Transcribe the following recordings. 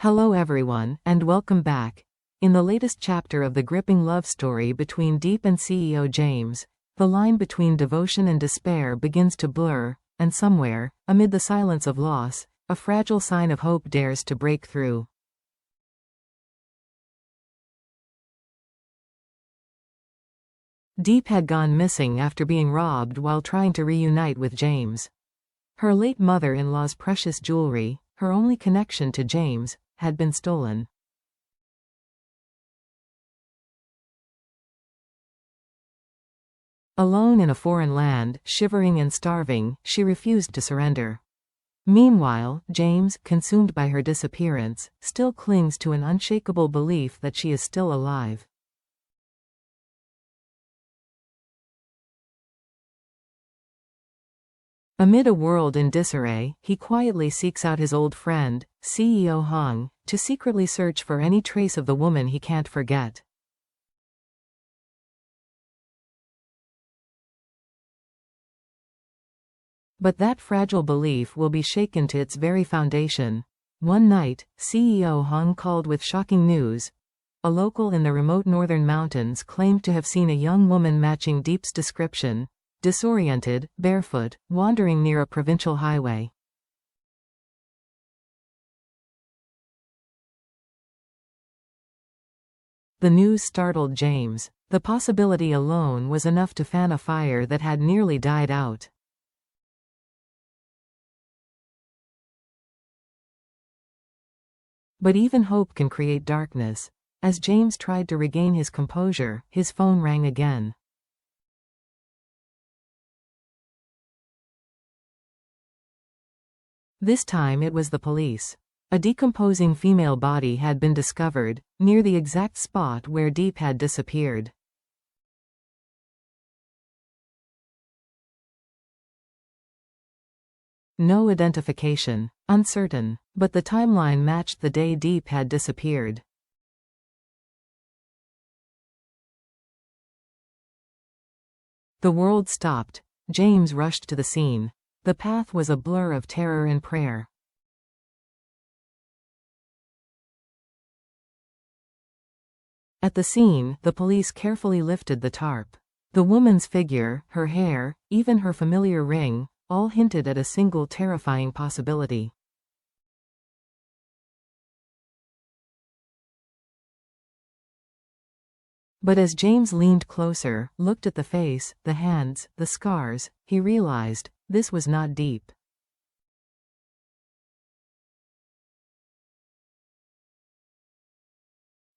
Hello everyone, and welcome back. In the latest chapter of the gripping love story between Diep and CEO James, the line between devotion and despair begins to blur, and somewhere, amid the silence of loss, a fragile sign of hope dares to break through. Diep had gone missing after being robbed while trying to reunite with James. Her late mother-in-law's precious jewelry, her only connection to James, had been stolen. Alone in a foreign land, shivering and starving, she refused to surrender. Meanwhile, James, consumed by her disappearance, still clings to an unshakable belief that she is still alive. Amid a world in disarray, he quietly seeks out his old friend, CEO Hong, to secretly search for any trace of the woman he can't forget. But that fragile belief will be shaken to its very foundation. One night, CEO Hong called with shocking news. A local in the remote northern mountains claimed to have seen a young woman matching Diep's description, disoriented, barefoot, wandering near a provincial highway. The news startled James. The possibility alone was enough to fan a fire that had nearly died out. But even hope can create darkness. As James tried to regain his composure, his phone rang again. This time it was the police. A decomposing female body had been discovered, near the exact spot where Diep had disappeared. No identification. Uncertain. But the timeline matched the day Diep had disappeared. The world stopped. James rushed to the scene. The path was a blur of terror and prayer. At the scene, the police carefully lifted the tarp. The woman's figure, her hair, even her familiar ring, all hinted at a single terrifying possibility. But as James leaned closer, looked at the face, the hands, the scars, he realized, this was not Diep.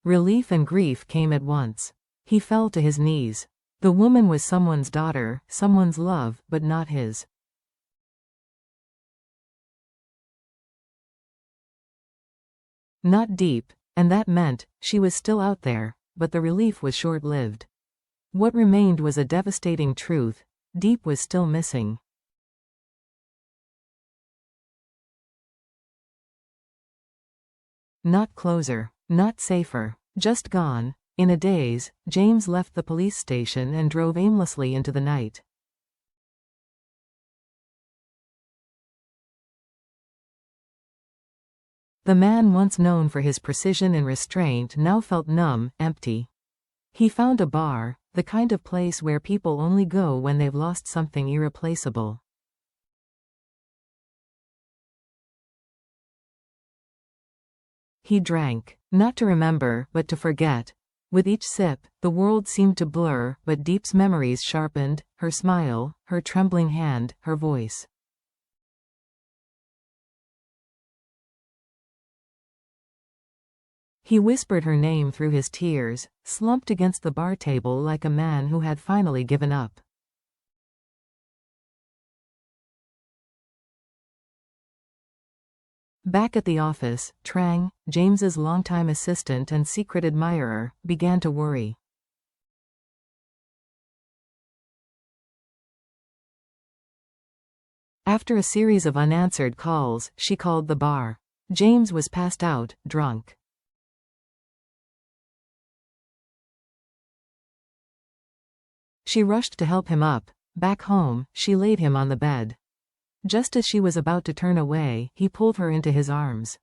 Relief and grief came at once. He fell to his knees. The woman was someone's daughter, someone's love, but not his. Not Diep, and that meant, she was still out there, but the relief was short-lived. What remained was a devastating truth: Diep was still missing. Not closer, not safer, just gone. In a daze, James left the police station and drove aimlessly into the night. The man once known for his precision and restraint now felt numb, empty. He found a bar, the kind of place where people only go when they've lost something irreplaceable. He drank, not to remember, but to forget. With each sip, the world seemed to blur, but Diep's memories sharpened, her smile, her trembling hand, her voice. He whispered her name through his tears, slumped against the bar table like a man who had finally given up. Back at the office, Trang, James's longtime assistant and secret admirer, began to worry. After a series of unanswered calls, she called the bar. James was passed out, drunk. She rushed to help him up. Back home, she laid him on the bed. Just as she was about to turn away, he pulled her into his arms.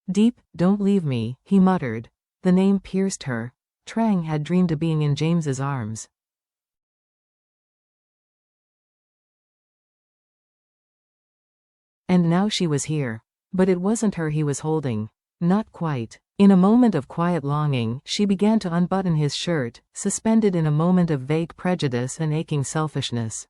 Diep, don't leave me, he muttered. The name pierced her. Trang had dreamed of being in James's arms. And now she was here. But it wasn't her he was holding. Not quite. In a moment of quiet longing, she began to unbutton his shirt, suspended in a moment of vague prejudice and aching selfishness.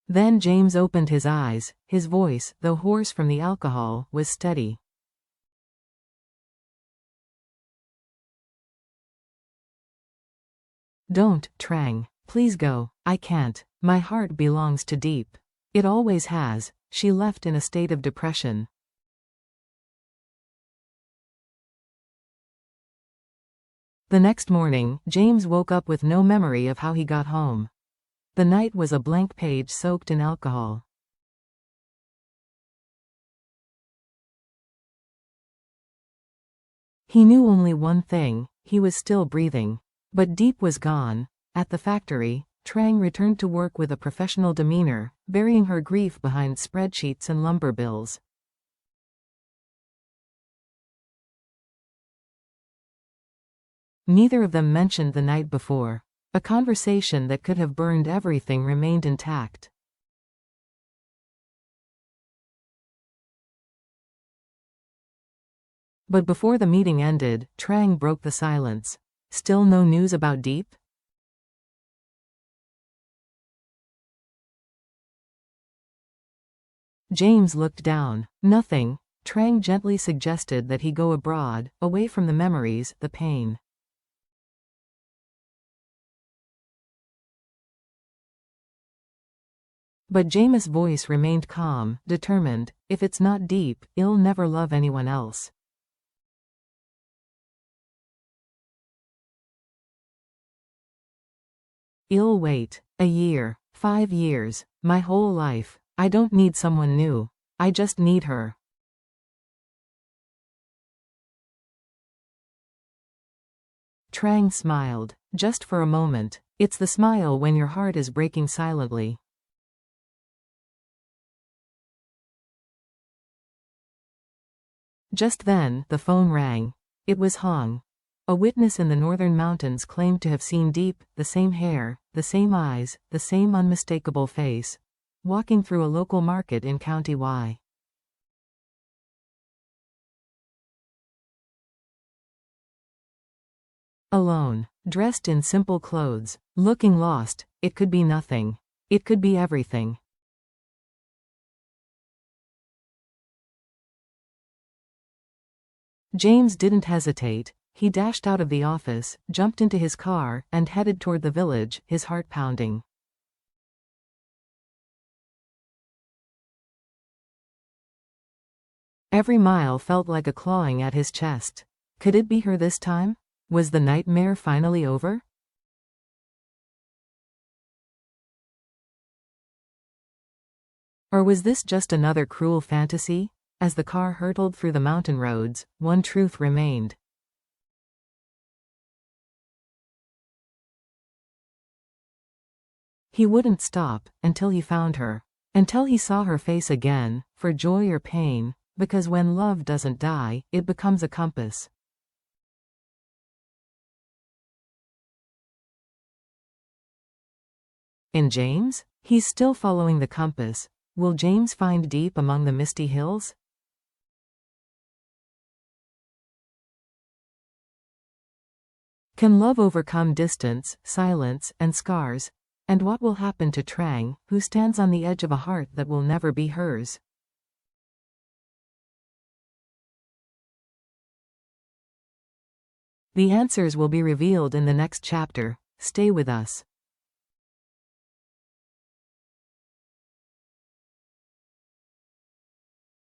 Then James opened his eyes. His voice, though hoarse from the alcohol, was steady. Don't, Trang. Please go. I can't. My heart belongs to Diep. It always has. She left in a state of depression. The next morning, James woke up with no memory of how he got home. The night was a blank page soaked in alcohol. He knew only one thing: he was still breathing. But Diep was gone. At the factory, Trang returned to work with a professional demeanor, burying her grief behind spreadsheets and lumber bills. Neither of them mentioned the night before. A conversation that could have burned everything remained intact. But before the meeting ended, Trang broke the silence. Still no news about Diep? James looked down. Nothing. Trang gently suggested that he go abroad, away from the memories, the pain. But James's voice remained calm, determined. If it's not Diep, I'll never love anyone else. I'll wait. A year. 5 years. My whole life. I don't need someone new. I just need her. Trang smiled. Just for a moment. It's the smile when your heart is breaking silently. Just then, the phone rang. It was Hong. A witness in the northern mountains claimed to have seen Diep, the same hair, the same eyes, the same unmistakable face, walking through a local market in County Y. Alone, dressed in simple clothes, looking lost. It could be nothing. It could be everything. James didn't hesitate. He dashed out of the office, jumped into his car, and headed toward the village, his heart pounding. Every mile felt like a clawing at his chest. Could it be her this time? Was the nightmare finally over? Or was this just another cruel fantasy? As the car hurtled through the mountain roads, one truth remained. He wouldn't stop until he found her. Until he saw her face again, for joy or pain, because when love doesn't die, it becomes a compass. In James? He's still following the compass. Will James find Diep among the misty hills? Can love overcome distance, silence, and scars? And what will happen to Trang, who stands on the edge of a heart that will never be hers? The answers will be revealed in the next chapter. Stay with us.